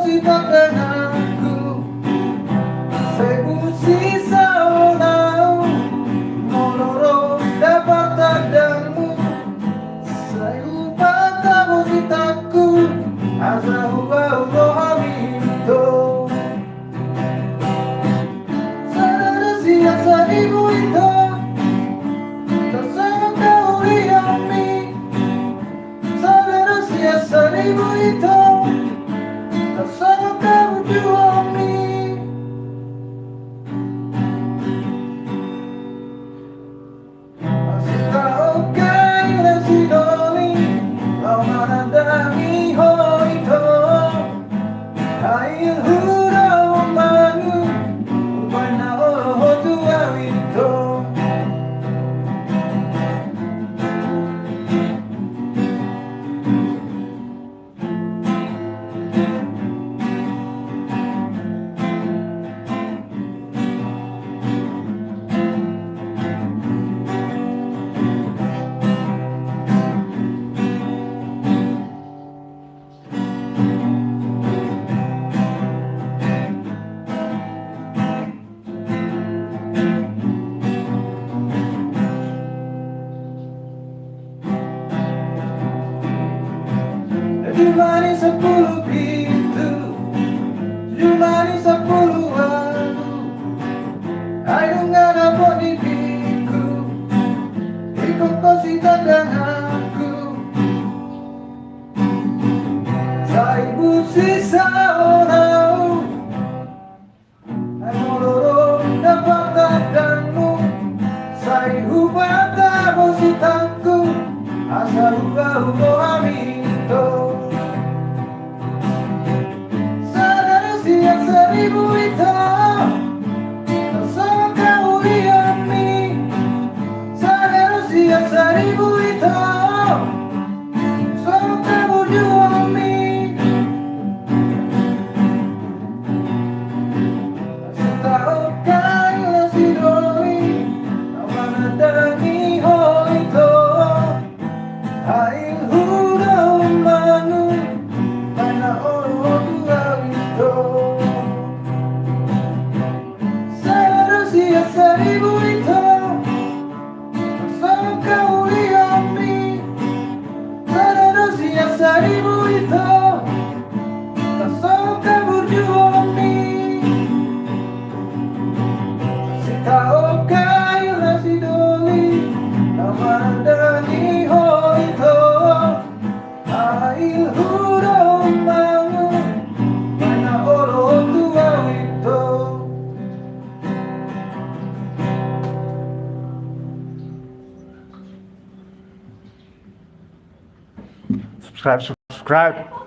kita denganku. Saya musisa onau Monoro dapat tadamu. Saya lupa tamu citaku. Asa huwa hamito. Sarada siasa ibu itu. Tersama kau liami. Sarada siasa ibu itu. Tersama kau juami. Masih tahukah yang si doli kau menandangi hoito. Hai hura umangu upana ohotu awito. Jumani 10 pintu, Jumani 10 waktu. Ayo nggak dapat dipiku, ikut kosita denganku. Saya musisa onau, ayo loro dapat tadamu. Saya ubah tamu sitaku, asal ubah hamito. Seribu itu tersama kau liami. Seharusnya seribu itu sama kamu juami. Masih tahukah yang si doli kau menandangi hoito. Hai hura umangu mana orang tua itu. Seribu itu sama kau liami. Seharusnya seribu itu sama kamu juami. Masih tahukah yang si doli kau menandangi hoito. Ail hura umangu mana orang tua itu. Subscribe.